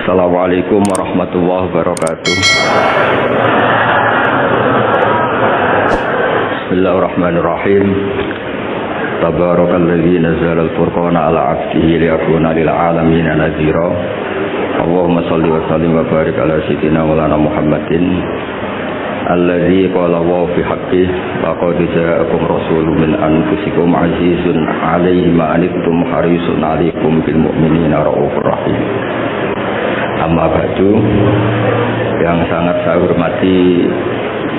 Assalamualaikum warahmatullahi wabarakatuh. Bismillahirrahmanirrahim. Tabarakalladzi nazzala al-furqana ala 'abdihi liyakuna lil 'alamin nadhira. Allahumma shalli wa sallim wa barik ala sayyidina maulana Muhammadin alladzi qala wa fi haqqih laqad ja'akum rasulun min anfusikum 'azizun 'alaihi ma anittum harisun 'alaikum bil mu'minina raufur rahim. Amma ba'du, yang sangat saya hormati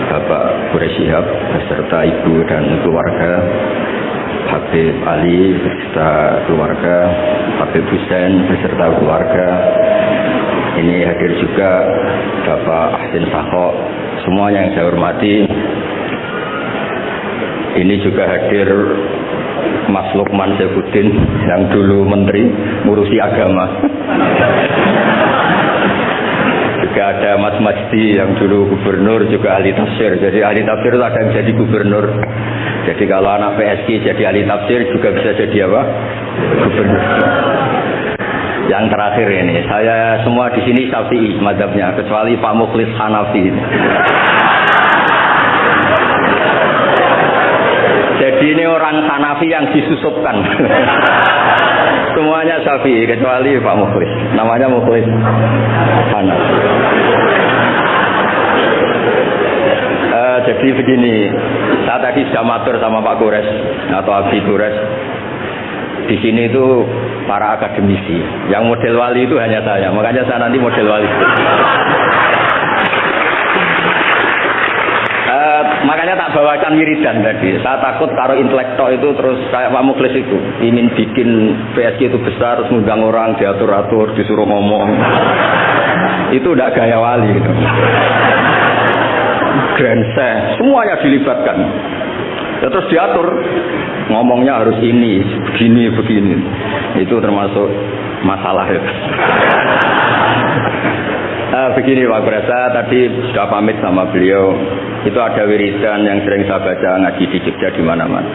Bapak Quraish Shihab beserta ibu dan keluarga, Habib Ali beserta keluarga, Habib Hussein beserta keluarga. Ini hadir juga Bapak Ahsin Sakho, semua yang saya hormati. Ini juga hadir Mas Lukman Saifuddin yang dulu menteri ngurusi agama. Juga ada Mas Majdi yang dulu gubernur, juga ahli tafsir. Jadi ahli tafsir itu ada yang jadi gubernur. Jadi kalau anak PSG jadi ahli tafsir juga bisa jadi apa? Gubernur. Yang terakhir ini, saya semua di sini Syafi'i mazhabnya, kecuali Pak Mukhlis Hanafi. Jadi ini orang Hanafi yang disusupkan. Semuanya Syafi'i kecuali Pak Mukhlis. Namanya Mukhlis Hanafi. Jadi begini, saya tadi sudah matur sama Pak Quraish atau Abi Quraish. Di sini itu para akademisi. Yang model wali itu hanya saya. Makanya saya nanti model wali. Makanya tak bawakan wiridan tadi. Saya takut kalau intelektual itu terus kayak Pak Mukhlis itu ingin bikin PSG itu besar, terus ngundang orang diatur-atur, disuruh ngomong. Itu udah gaya wali gitu. Grandse, semuanya dilibatkan. Ya, terus diatur, ngomongnya harus ini, begini. Itu termasuk masalah ya. Begini Pak Brasa, tadi sudah pamit sama beliau. Itu ada wiridan yang sering saya baca ngaji di Jogja di mana-mana.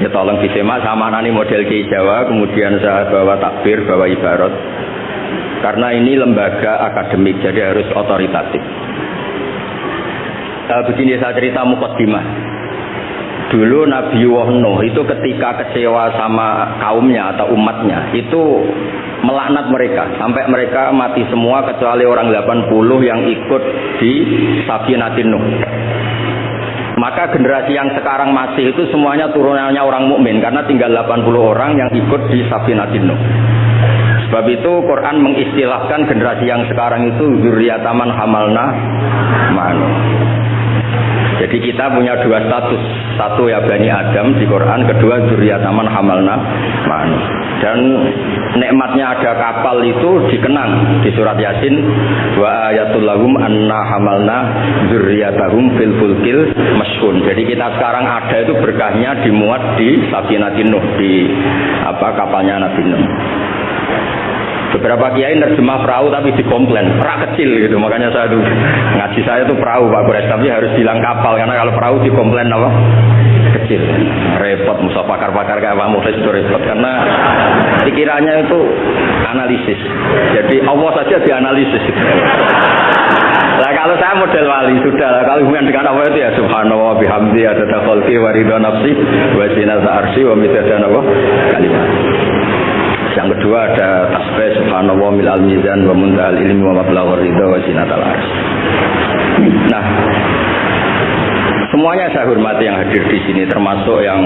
Ya tolong disimak sama nani model Ki Jawa, kemudian saya bawa takbir, bawa ibarat. Karena ini lembaga akademik, jadi harus otoritatif. Begini saya cerita mukaddimah. Dulu Nabi Nuh itu ketika kecewa sama kaumnya atau umatnya, itu melaknat mereka sampai mereka mati semua kecuali orang 80 yang ikut di Safinatin Nuh. Maka generasi yang sekarang masih itu semuanya turunannya orang mukmin karena tinggal 80 orang yang ikut di Safinatin Nuh. Sebab itu Quran mengistilahkan generasi yang sekarang itu dzurriyyataman hamalna ma'an. Jadi kita punya dua status, satu ya Bani Adam di Quran, kedua dzurriyyataman hamalna ma'an. Dan nikmatnya ada kapal itu dikenang di surat Yasin, wa ayatul lahum anna hamalna dzurriyyatahum fil fulkil mashhun. Jadi kita sekarang ada itu berkahnya dimuat di Safinatin Nuh, di kapalnya Nabi Nuh. Beberapa kiai nerjemah perahu tapi dikomplain, perahu kecil gitu. Makanya saya tuh ngaji saya tuh perahu Pak Quraish, tapi harus bilang kapal karena kalau perahu dikomplain apa? Kecil. Repot, musa pakar-pakar kayak Pak Mukhlis itu repot karena pikirannya itu analisis. Jadi Allah saja dianalisis. Lah kalau saya model wali sudah lah, kalau hubungan dengan Allah itu ya subhanallah bihamdi adada khalqi wa ridha nafsi wa zinata arsy wa midada kalimat. Yang kedua ada tasbih subhanallah milal mizan wa muntahal ilmi wa mablagh ridha wa zinatal arsy. Nah, semuanya saya hormati yang hadir di sini, termasuk yang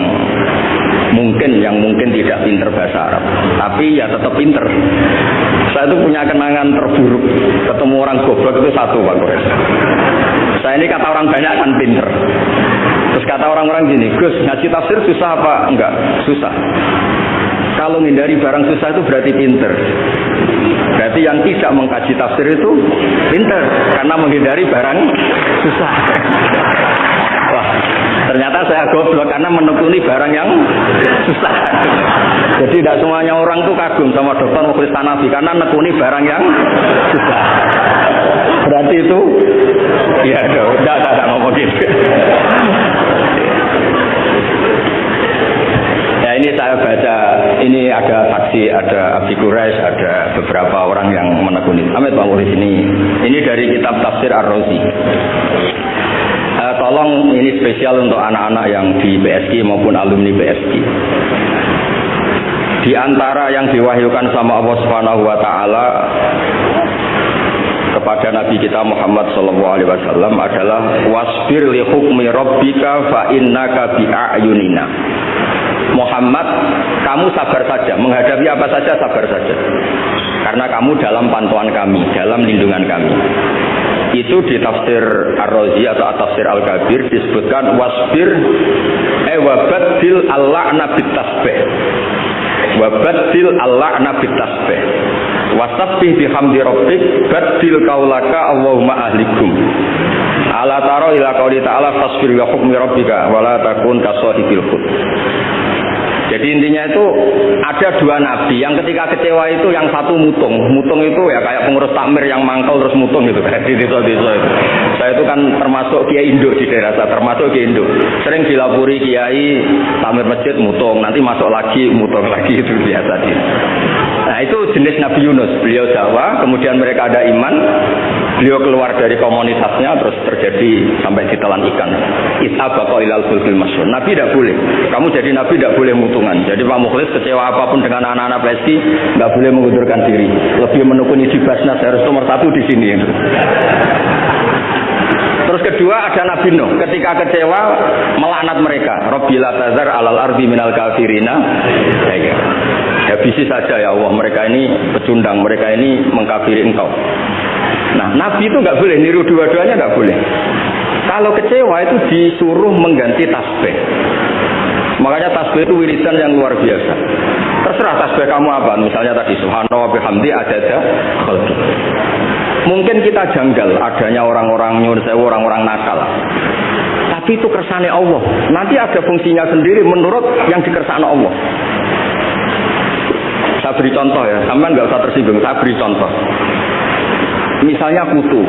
mungkin tidak pinter bahasa Arab, tapi ya tetap pinter. Saya itu punya kenangan terburuk ketemu orang goblok itu satu Pak Quraish. Saya ini kata orang banyak kan pinter. Terus kata orang-orang gini, Gus ngaji tafsir susah apa? Enggak, susah. Kalau menghindari barang susah itu berarti pinter. Berarti yang tidak mengkaji tafsir itu pinter karena menghindari barang susah. Wah, ternyata saya goblok karena menekuni barang yang susah. Jadi tidak semuanya orang tuh kagum sama Dr. Mukhlis Hanafi karena menekuni barang yang susah. Berarti itu ya tidak ngomong gitu. Ini saya baca, ini ada saksi, ada Abi Quraish, ada beberapa orang yang menekuni. pamit Pak Mulis ini dari kitab Tafsir Ar-Razi. Tolong ini spesial untuk anak-anak yang di BSG maupun alumni BSG. Di antara yang diwahyukan sama Allah Subhanahu wa taala kepada Nabi kita Muhammad sallallahu alaihi wasallam adalah wasbir li hukmi rabbika fa innaka bi a'yunina. Muhammad, kamu sabar saja, menghadapi apa saja sabar saja. Karena kamu dalam pantauan kami, dalam lindungan kami. Itu di tafsir Ar-Razi atau tafsir Al-Kabir disebutkan wasbir wabaddil al-la'na bit-tasbih. Wabaddil al-la'na bit-tasbih. Wasabbih bihamdi rabbik baddil qaulaka Allahumma ahlikum. Ala tara ila qauli ta'ala fasbir wa hukmi rabbika wala takun kasahibil hud. Jadi intinya itu ada dua nabi yang ketika kecewa itu yang satu mutung itu ya kayak pengurus takmir yang mangkal terus mutung gitu kan di desa-desa itu. Saya itu kan termasuk kiai induk di daerah saya, termasuk kiai induk. Sering dilapuri kiai takmir masjid mutung, nanti masuk lagi mutung lagi itu biasa dia. Nah itu jenis Nabi Yunus, beliau Jawa, kemudian mereka ada iman, beliau keluar dari komunitasnya terus terjadi sampai ditelan ikan. Ithabaqa ilal fulkil masyhur. Nabi tidak boleh. Kamu jadi nabi tidak boleh mutungan. Jadi Pak Mukhlis kecewa apapun dengan anak-anak PSK nggak boleh mengundurkan diri. Lebih menekuni di Basnas harus nomor 1 di sini. Terus kedua ada Nabi Nuh, ketika kecewa melaknat mereka. Rabbil tazar alal ardi minal kafirina. Habisi saja ya Allah, mereka ini pecundang, mereka ini mengkafiri engkau. Nah, Nabi itu nggak boleh, niru dua-duanya nggak boleh. Kalau kecewa itu disuruh mengganti tasbih. Makanya tasbih itu wiridan yang luar biasa. Terserah tasbih kamu apa, misalnya tadi subhanallah bihamdi adada khalqi. Mungkin kita janggal adanya orang-orang nyuwun sewu, orang-orang nakal. Tapi itu kersane Allah. Nanti ada fungsinya sendiri menurut yang dikersane Allah. Saya beri contoh ya, sampean nggak usah tersinggung. Saya beri contoh. Misalnya kutu,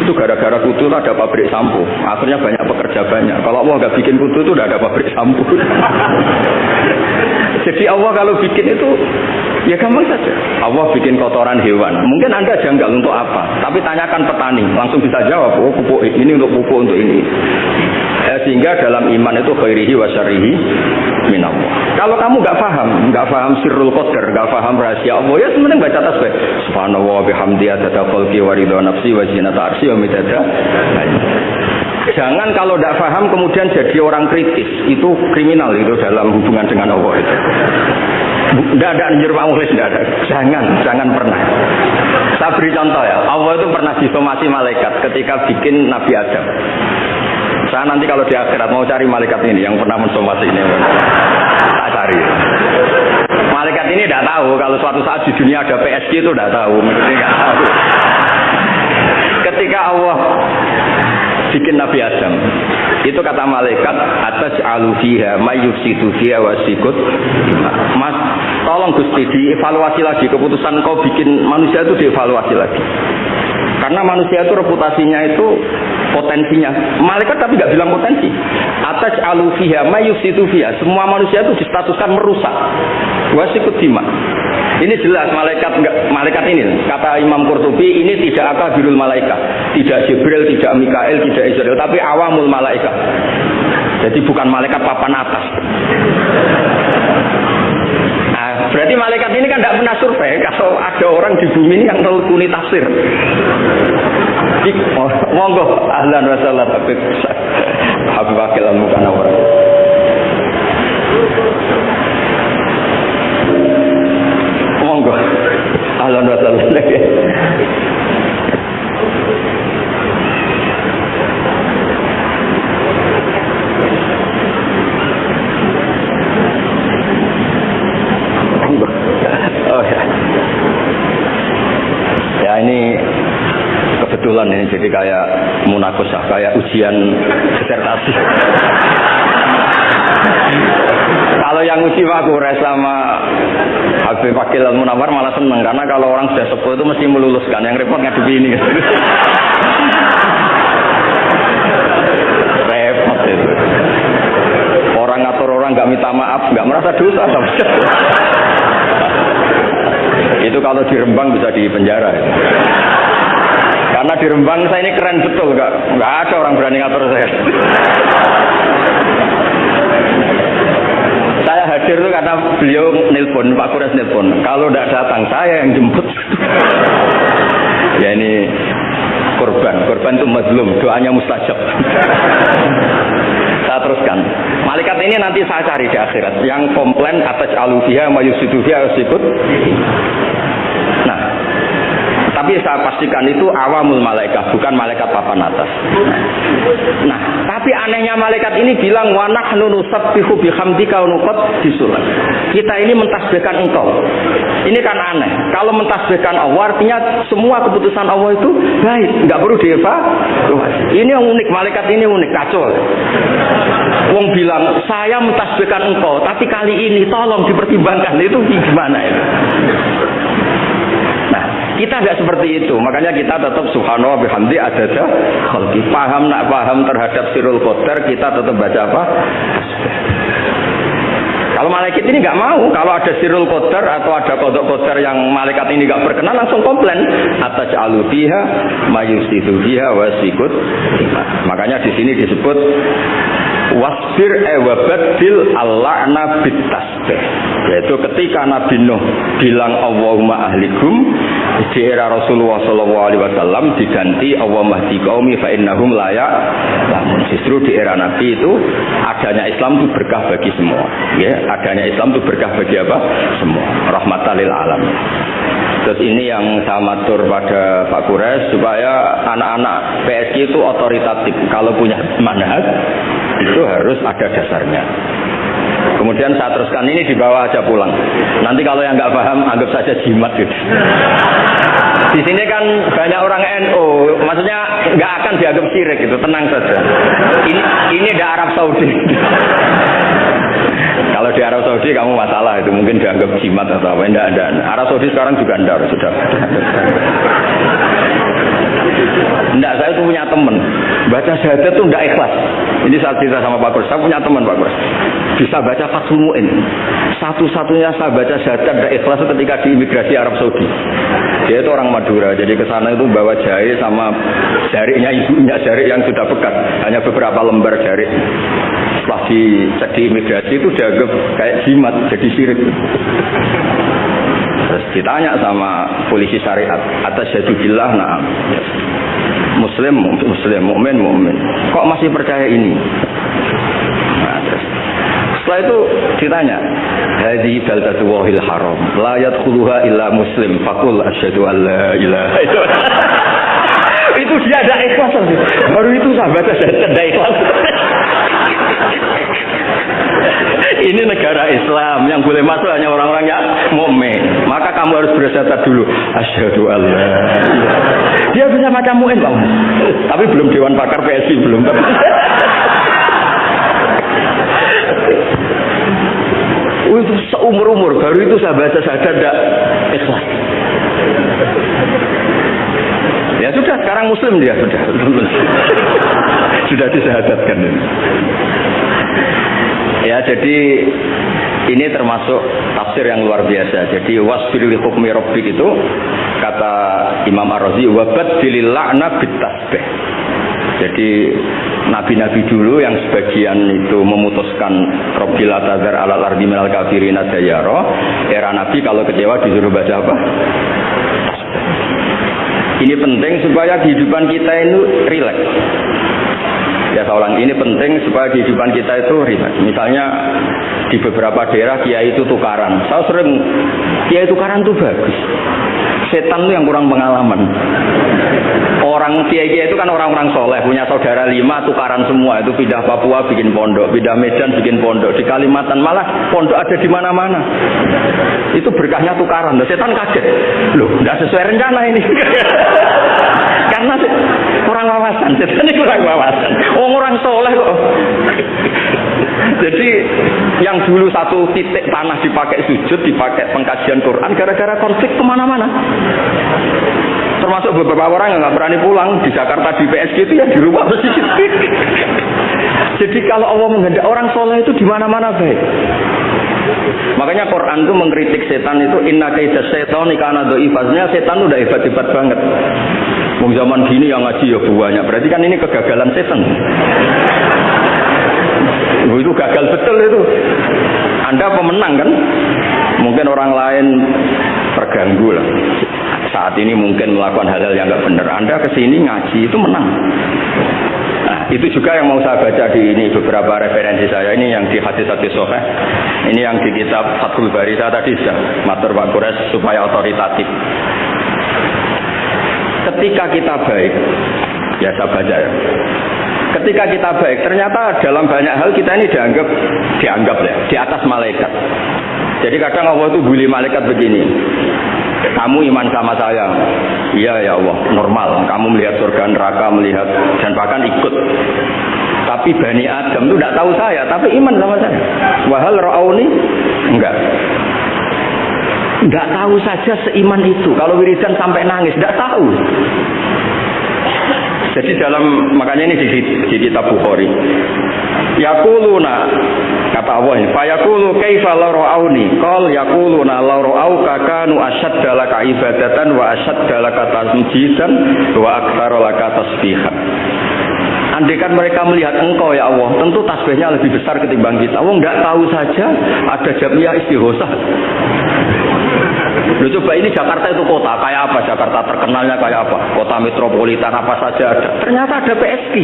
itu gara-gara kutu itu ada pabrik sampo. Akhirnya banyak pekerja banyak. Kalau Allah nggak bikin kutu itu udah ada pabrik sampo. Jadi Allah kalau bikin itu ya gampang saja. Allah bikin kotoran hewan. Mungkin Anda janggal untuk apa? Tapi tanyakan petani, langsung bisa jawab. Oh pupuk ini untuk pupuk untuk ini. Sehingga dalam iman itu khairihi wa syarrihi minallah. Kalau kamu nggak paham sirrul qadar, nggak paham rahasia Allah, ya sebenarnya baca tasbih. Subhanallah bihamdi adada khalqi wa ridha nafsi wa zinata arsy wa midada. Jangan kalau tidak paham kemudian jadi orang kritis, itu kriminal itu dalam hubungan dengan Allah itu. Tidak ada anjur Pak Mukhlis, tidak ada. Jangan pernah. Saya beri contoh ya, Allah itu pernah disomasi malaikat ketika bikin Nabi Adam. Saya nanti kalau di akhirat mau cari malaikat ini yang pernah mensomasi ini, tak cari. Malaikat ini tidak tahu kalau suatu saat di dunia ada PSG itu tidak tahu, mesti nggak tahu. Ketika Allah bikin Nabi Adam, itu kata malaikat atas alufiha mayufsitu fiha wasikut. Mas, tolong Gusti dievaluasi lagi keputusan kau bikin manusia itu dievaluasi lagi. Karena manusia itu reputasinya itu potensinya. Malaikat tapi nggak bilang potensi. Atas alufiha mayufsitu fiha. Semua manusia itu distatuskan merusak. Wasikut dima. Ini jelas malaikat ini kata Imam Qurtubi ini tidak akabirul malaikat, tidak Jibril, tidak Mikael, tidak Israel, tapi awamul malaikat. Jadi bukan malaikat papan atas. Nah, berarti malaikat ini kan tidak pernah survei kalau ada orang di bumi ini yang melukuni tafsir. Monggo ahlan wa sahlan Habib Wakil Al-Mukanawar. Monggo ahlan wa sahlan. Oh ya. Ya ini kebetulan ini jadi kayak munakosah, kayak ujian disertasi. Kalau yang uji aku sama Habib Wakil Al-Munawar malah seneng karena kalau orang sudah sepuh itu mesti meluluskan, yang repot ngadepi ini. Repot itu. Orang ngatur orang nggak minta maaf, nggak merasa dosa. Itu kalau di Rembang bisa di penjara. Karena di Rembang saya ini keren betul, nggak ada orang berani ngatur saya. Saya hadir itu karena beliau nelpon, Pak Kures nelpon. Kalau tidak datang saya yang jemput. Ya ini korban itu mazlum, doanya mustajab. Saya teruskan. Malaikat ini nanti saya cari di akhirat yang komplain atas alufiha mayusidufiha sikut. Nah, tapi saya pastikan itu awamul malaikat, bukan malaikat papan atas. Nah, tapi anehnya malaikat ini bilang wa nahnu nusabbihu bihamdika wa nuqaddisu lak. Kita ini mentasbihkan engkau. Ini kan aneh. Kalau mentasbihkan Allah artinya semua keputusan Allah itu baik, enggak perlu dievaluasi. Ini yang unik, malaikat ini unik, kacau. Wong bilang saya mentasbihkan engkau, tapi kali ini tolong dipertimbangkan. Itu gimana itu? Kita tidak seperti itu, makanya kita tetap subhanallah bihamdi adada khalqi. Paham terhadap sirul qadar, kita tetap baca apa? Kalau malaikat ini nggak mau, kalau ada sirul qadar atau ada qadar qadar yang malaikat ini nggak berkenan langsung komplain atas alufiha mayusidu fiha wasikut. Makanya di sini disebut wasbir wabadil al-la'na bitasbih. Yaitu ketika Nabi Nuh bilang Allahumma ahlikum di era Rasulullah SAW diganti Allahumma hdi qaumi fa innahum la ya'lamun. Justru di era Nabi itu adanya Islam itu berkah bagi semua. Ya, adanya Islam itu berkah bagi apa? Semua. Rahmatan lil alamin. Terus ini yang saya matur pada Pak Kures supaya anak-anak PSG itu otoritatif. Kalau punya manhaj itu harus ada dasarnya. Kemudian saya teruskan ini dibawa aja pulang. Nanti kalau yang nggak paham anggap saja jimat gitu. Di sini kan banyak orang NU, maksudnya nggak akan dianggap syirik gitu, tenang saja. Ini di Arab Saudi. Kalau di Arab Saudi kamu masalah itu mungkin dianggap jimat atau apa? Enggak. Arab Saudi sekarang juga enggak sudah. Enggak, saya tuh punya teman baca syahadat tuh enggak ikhlas. Ini saat cerita sama Pak Kurs, saya punya teman Pak Kurs bisa baca Fathul Mu'in. Satu-satunya saya baca syahadat enggak ikhlas ketika di imigrasi Arab Saudi. Dia itu orang Madura, jadi ke sana itu bawa jarik sama jariknya ibunya, jarik yang sudah bekas, hanya beberapa lembar jarik. Setelah di imigrasi itu dianggap kayak jimat, jadi syirik. Terus ditanya sama polisi syariat, atas syahadu billah, na'am. Muslim, mukmin. Kok masih percaya ini? Nah, terus setelah itu ditanya, hadhi baldatu wahil haram, la yadkhuluha illa muslim, faqul asyhadu an la ilaha illallah. Itu dia ada ikhlas. Baru itu sahabat ada ikhlas. Ini negara Islam yang boleh masuk hanya orang-orang yang mukmin. Maka kamu harus bersyahadat dulu. Asyhadu an la ilaha. Dia bisa macam mu'in, Bang. Tapi belum Dewan Pakar PSI belum. Itu seumur-umur baru itu saya baca syahadat tidak ikhlas. Ya sudah, sekarang muslim dia sudah disyahadatkan. Ya, jadi ini termasuk tafsir yang luar biasa. Jadi wasbir li hukmi rabbik itu kata Imam Ar-Razi wa badilil la'na bitasbih. Jadi nabi-nabi dulu yang sebagian itu memutuskan Rabbil atazar alal ardi minal kafirina dayara, era nabi kalau kecewa disuruh baca apa? Ini penting supaya kehidupan kita itu rileks. Ya saya ulang, ini penting supaya kehidupan kita itu rileks. Misalnya di beberapa daerah kiai itu tukaran. Saya sering kiai tukaran itu bagus. Setan itu yang kurang pengalaman. Orang kiai-kiai itu kan orang-orang soleh, punya saudara 5 tukaran semua. Itu pindah Papua bikin pondok, pindah Medan bikin pondok, di Kalimantan malah pondok ada di mana-mana. Itu berkahnya tukaran. Setan kaget. Loh, enggak sesuai rencana ini. Karena kurang wawasan. Setan ini kurang wawasan. Orang soleh kok. Jadi yang dulu satu titik tanah dipakai sujud, dipakai pengkajian Quran, gara-gara konflik kemana-mana. Termasuk beberapa orang yang nggak berani pulang di Jakarta di PSG itu ya di rumah masjid. Jadi kalau Allah menghendaki orang soleh itu di mana-mana baik. Makanya Quran itu mengkritik setan itu inna kaida syaitan kana dhaifasnya, setan udah hebat-hebat banget. Wong zaman gini yang ngaji ya banyak. Berarti kan ini kegagalan setan. Itu gagal betul itu. Anda pemenang kan? Mungkin orang lain terganggu lah. Saat ini mungkin melakukan hal-hal yang nggak benar. Anda kesini ngaji itu menang. Nah, itu juga yang mau saya baca di ini beberapa referensi saya. Ini yang di hadis-hadis sahih. Ini yang di kitab Fathul Bari. Saya tadi sudah matur Pak Kures supaya otoritatif. Ketika kita baik, ya saya baca ya. Ketika kita baik, ternyata dalam banyak hal kita ini dianggap ya di atas malaikat. Jadi kadang Allah itu bully malaikat begini. Kamu iman sama saya, iya ya Allah, normal. Kamu melihat surga neraka, melihat dan bahkan ikut. Tapi Bani Adam itu tidak tahu saya, tapi iman sama saya. Wahal ra'auni, enggak. Enggak tahu saja seiman itu. Kalau wiridan sampai nangis, enggak tahu. Jadi dalam makanya ini di kitab Bukhari. Yaquluna kata Allah ini, fa yaqulu kaifa la ra'auni? Qal yaquluna la ra'auka kanu ashadda laka ibadatan wa ashadda laka tasbihan wa aktsara laka tasbihan. Andaikan mereka melihat engkau ya Allah, tentu tasbihnya lebih besar ketimbang kita. Allah enggak tahu saja ada jamiah istighosah. Loh, coba ini Jakarta itu kota, kayak apa Jakarta terkenalnya kayak apa? Kota metropolitan apa saja ada. Ternyata ada PSG.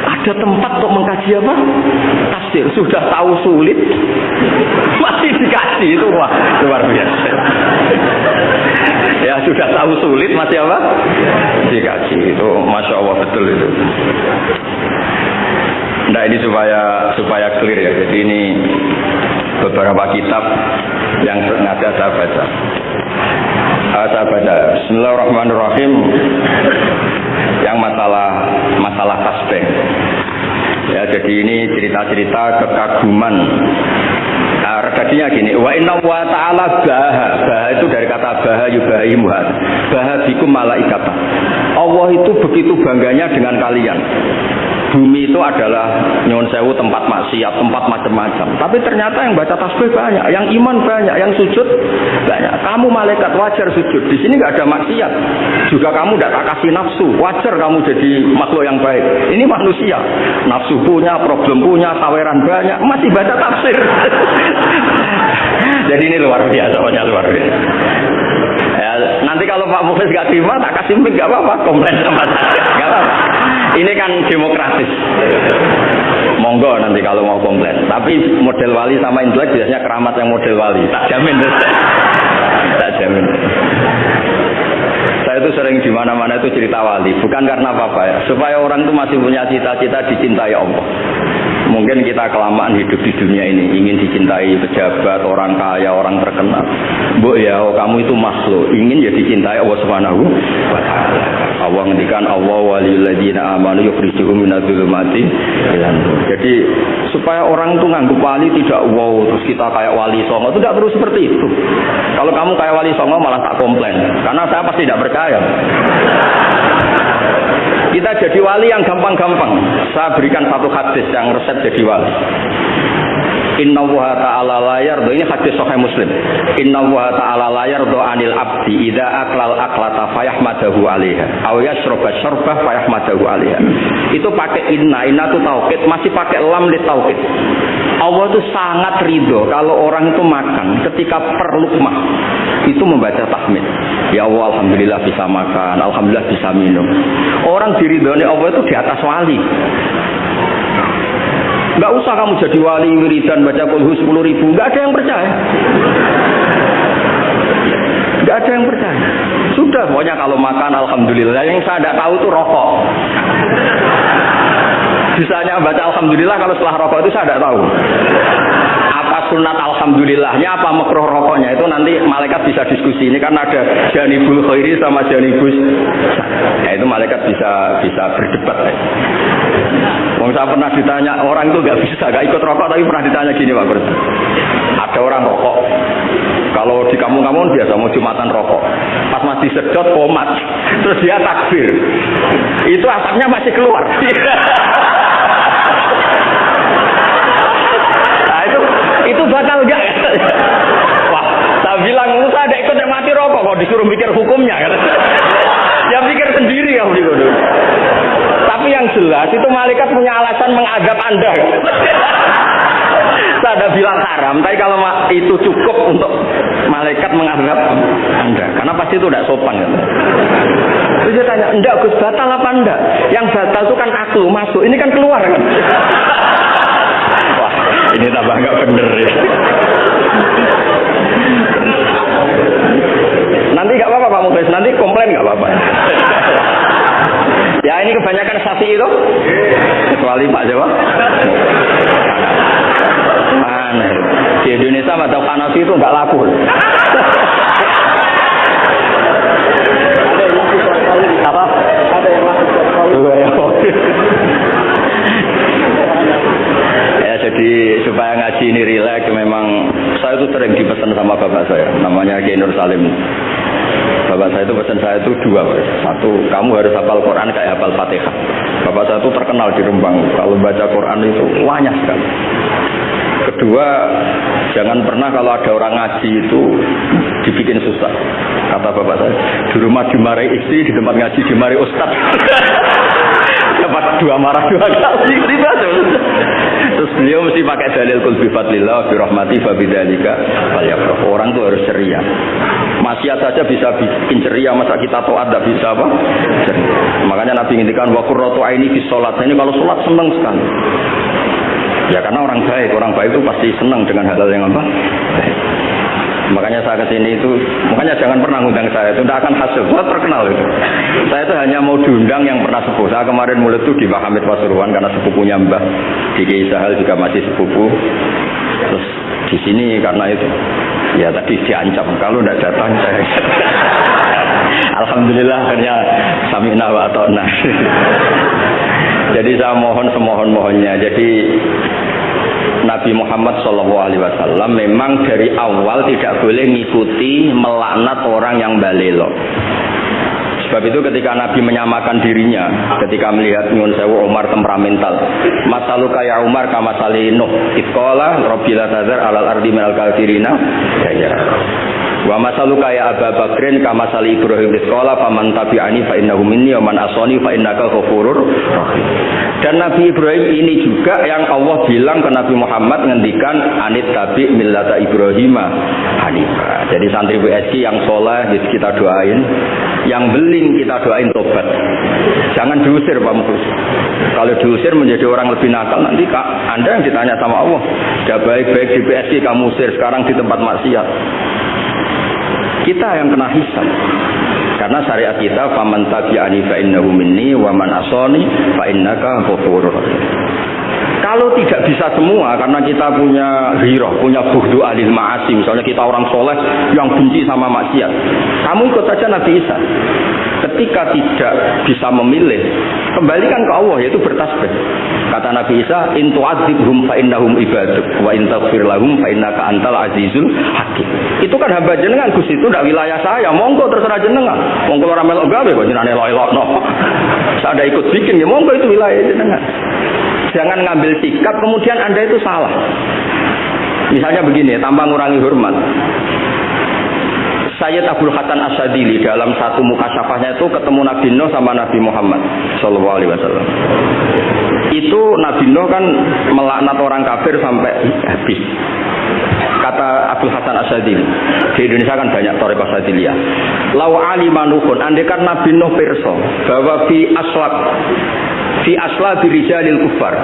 Ada tempat untuk mengkaji apa? Tafsir. Sudah tahu sulit, masih dikaji itu wah luar biasa. Ya sudah tahu sulit masih apa? Dikaji itu, masya Allah betul itu. Nah ini supaya clear ya. Jadi ini beberapa kitab yang sengaja saya baca. Bismillahirrahmanirrahim. Yang masalah tasbih. Ya, jadi ini cerita-cerita kekaguman. Redaksinya gini, wa inna wa ta'ala baha itu dari kata baha yubahimuha. Baha bikum malaikata. Allah itu begitu bangganya dengan kalian. Bumi itu adalah nyuwun sewu tempat maksiat, tempat macam-macam. Tapi ternyata yang baca tasbih banyak, yang iman banyak, yang sujud banyak. Kamu malaikat wajar sujud. Di sini nggak ada maksiat. Juga kamu tidak tak kasih nafsu. Wajar kamu jadi makhluk yang baik. Ini manusia. Nafsu punya, problem punya, saweran banyak, masih baca tafsir. Jadi ini luar biasa, luar biasa. Ya, nanti kalau Pak Mufis nggak terima, tak kasih mic nggak apa-apa, komplain sama saya, nggak apa-apa. Ini kan demokratis. Monggo nanti kalau mau komplain. Tapi model wali sama intelek biasanya keramat yang model wali. Tak jamin. Tak jamin. Saya itu sering di mana-mana itu cerita wali, bukan karena apa-apa ya. Supaya orang itu masih punya cita-cita dicintai Allah. Mungkin kita kelamaan hidup di dunia ini, ingin dicintai pejabat, orang kaya, orang terkenal. Bu ya, kamu itu makhluk, ingin ya dicintai Allah Subhanahu wa taala. Allah ngendikan Allah waliyul ladzina amanu yukhrijuhum minadz dzulumati ilan nur. Jadi supaya orang itu nganggep wali tidak wow, terus kita kayak wali songo, itu tidak perlu seperti itu. Kalau kamu kayak wali songo malah tak komplain, karena saya pasti tidak percaya. Kita jadi wali yang gampang-gampang. Saya berikan satu hadis yang resep jadi wali. Innallaha ta'ala la yarda, ini hadis sahih Muslim. Innallaha ta'ala la yarda 'anil 'abdi idza aqlal aqlata fayahmadahu 'alaiha aw yashraba syarbah fayahmadahu 'alaiha. Itu pakai inna itu taukid, masih pakai lam li taukid. Allah itu sangat ridho kalau orang itu makan ketika per lukmah itu membaca tahmid. Ya Allah, alhamdulillah bisa makan, alhamdulillah bisa minum. Orang diridhoni Allah itu di atas wali. Enggak usah kamu jadi wali wiridan baca qul 10.000, enggak ada yang percaya. Enggak ada yang percaya. Sudah pokoknya kalau makan alhamdulillah. Yang saya tidak tahu itu rokok. Bisanya baca alhamdulillah kalau setelah rokok itu saya tidak tahu. Apa sunat alhamdulillahnya, apa makruh rokoknya itu nanti malaikat bisa diskusi. Ini kan ada janibul khairi sama janibus. Ya itu malaikat bisa berdebat. Saya pernah ditanya, orang itu nggak bisa, nggak ikut rokok, tapi pernah ditanya gini Pak Guru. Ada orang rokok, kalau di kampung-kampung biasa mau jumatan rokok, pas masih sedot komat, terus dia takbir, itu asapnya masih keluar. Nah itu kok disuruh mikir hukumnya kan? Ya pikir sendiri kamu di kono. Tapi yang jelas itu malaikat punya alasan mengadab Anda. Saya ada bilang haram, tapi kalau itu cukup untuk malaikat mengadab Anda, karena pasti itu tidak sopan kan? Terus dia tanya, enggak Gus, batal apa enggak? Yang batal itu kan aku masuk, ini kan keluar kan? Wah, ini tambah nggak bener ya. Nanti nggak apa-apa Pak Muflis, nanti komplain nggak apa-apa. Ya ini kebanyakan Syafi'i itu, kecuali Pak Jawa. Mana? Di Indonesia madzhab Hanafi itu nggak laku. Apa? Ada yang laku. Ya jadi supaya ngaji ini rileks, memang saya itu sering dipesan sama bapak saya, namanya Kiai Nur Salim. Bapak saya itu pesan saya itu dua, satu kamu harus hafal Quran kayak hafal Fatihah. Bapak saya itu terkenal di Rembang, kalau baca Quran itu banyak sekali. Kedua, jangan pernah kalau ada orang ngaji itu dibikin susah. Kata bapak saya, di rumah dimarahi istri, di tempat ngaji dimarahi ustaz. Dapat dua marah dua kali. Terus beliau mesti pakai dalil kul bi fadlillah bi rahmati fa bidzalika falyafrah. Orang tuh harus ceria. Maksiat saja bisa bikin ceria, masa kita taat tidak bisa apa? Ceria. Makanya Nabi ngintikan wa qurratu aini fi shalat. Ini kalau salat senang sekali. Ya karena orang baik itu pasti senang dengan hal-hal yang apa? Baik. Makanya saya kesini itu, makanya jangan pernah ngundang saya, itu tidak akan hasil. Saya terkenal itu. Saya itu hanya mau diundang yang pernah sepuh. Saya kemarin mulai itu di Pak Hamid Pasuruan karena sepupunya Mbah. Di Kiai Sahal juga masih sepupu. Terus di sini karena itu, ya tadi diancam kalau tidak datang saya. Alhamdulillah akhirnya sami'na wa ata'na. Jadi saya mohon semohon-mohonnya. Jadi Nabi Muhammad SAW memang dari awal tidak boleh mengikuti melaknat orang yang balelo. Sebab itu ketika Nabi menyamakan dirinya, ketika melihat Nyun Sewu Umar temperamental, masaluka ya Umar kama salinu itqala rabbila tazar alal ardi minal kafirina ya. Wa masaluka ya Abu Bakrin kama sali Ibrahim itqala faman tabi'ani fa innahu minni wa man asani fa innaka ghafurur rahim. Dan Nabi Ibrahim ini juga yang Allah bilang ke Nabi Muhammad ngendikan anit tabi millata Ibrahim hanifa. Jadi santri WSI yang soleh kita doain, yang beling kita doain tobat. Jangan diusir Pak Muflis. Kalau diusir menjadi orang lebih nakal, nanti Anda yang ditanya sama Allah. Sudah baik-baik di PSI kamu usir, sekarang di tempat maksiat. Kita yang kena hisab. Karena syariat kita faman tabi'ani fa innahu minni wa man asani fa innaka ghafurur rahim. Kalau tidak bisa semua karena kita punya ghirah, punya bughdu alil ma'asi, misalnya kita orang soleh yang benci sama maksiat, kamu ikut saja Nabi Isa. Ketika tidak bisa memilih, kembalikan ke Allah, yaitu bertasbih. Kata Nabi Isa, in tu'adzibhum fa innahum ibaduk wa in taghfir lahum fa innaka antal azizul hakim. Itu kan hamba jenengan, Gus, itu tidak wilayah saya. Monggo terserah jenengan. Monggo ora melok gawe kok jenengan elok-elokno. Saya ada ikut bikin ya, monggo itu wilayah jenengan. Jangan ngambil sikap kemudian Anda itu salah. Misalnya begini, tanpa ngurangi hormat. Sayyid Abdul Hasan Asyadili dalam satu mukasyafahnya itu ketemu Nabi Nuh sama Nabi Muhammad sallallahu alaihi wasallam. Itu Nabi Nuh kan melaknat orang kafir sampai habis. Kata Abdul Hasan Asyadili, di Indonesia kan banyak thariqah Asyadiliyah. Lau alima Nuhun, andaikan Nabi Nuh pirsa bahwa fi asla birijalil kufar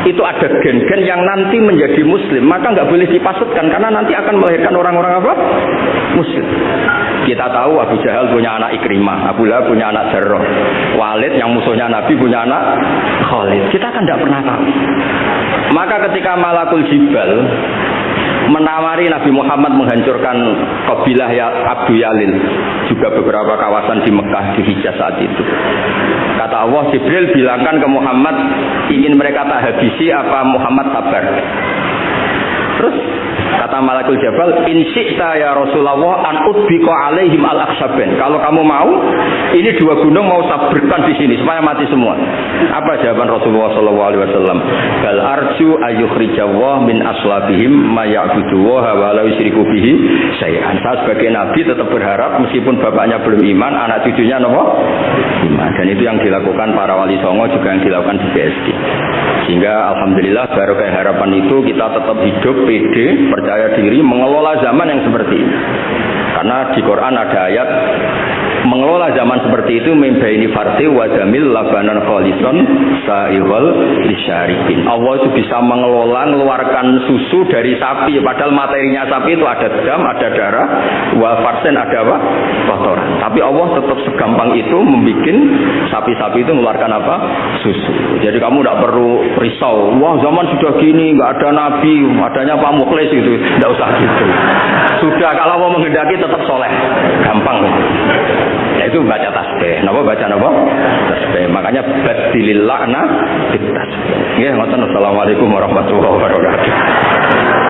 itu ada gen-gen yang nanti menjadi muslim, maka nggak boleh dipasutkan karena nanti akan melahirkan orang-orang apa? Muslim. Kita tahu Abu Jahal punya anak Ikrimah, Abu Lahab punya anak Jarrah, Walid yang musuhnya Nabi punya anak Khalid. Kita kan tidak pernah tahu. Maka ketika Malakul Jibal menawari Nabi Muhammad menghancurkan kabilah ya Abdu Yalil, juga beberapa kawasan di Mekah, di Hijaz saat itu. Kata Allah, Jibril bilangkan ke Muhammad, ingin mereka tak habisi apa Muhammad sabar. Terus Kata Malakul Jabal, in syi'ta ya Rasulullah an udbiqa alaihim al-akhshabain. Kalau kamu mau, ini dua gunung mau tabrakan di sini supaya mati semua. Apa jawaban Rasulullah sallallahu alaihi wasallam? Bal arju ayyukhrijawah min aslabihim ma ya'budu wa la yusyriku bihi syai'an. Saya sebagai nabi tetap berharap meskipun bapaknya belum iman, anak cucunya apa? Iman. Dan itu yang dilakukan para wali songo, juga yang dilakukan di BSD. Sehingga alhamdulillah barokah harapan itu kita tetap hidup pede, percaya diri, mengelola zaman yang seperti ini. Karena di Quran ada ayat mengelola zaman seperti itu membaini farti wajamil labanan kholison sa'iwal lisyaribin. Allah itu bisa mengelola, mengeluarkan susu dari sapi, padahal materinya sapi itu ada dam, ada darah, wal farsen ada apa? Kotoran. Tapi Allah tetap segampang itu membuat sapi-sapi itu mengeluarkan apa? Susu. Jadi kamu tidak perlu risau, wah zaman sudah gini, nggak ada nabi, adanya Pak Mukhlis itu, tidak usah gitu. Sudah, kalau mau menghendaki tetap soleh, gampang. Ya itu baca tasbih. Napa baca napa? Tasbih. Makanya badilil la'na bit tasbih. Nggih, ngoten. Assalamualaikum warahmatullahi wabarakatuh.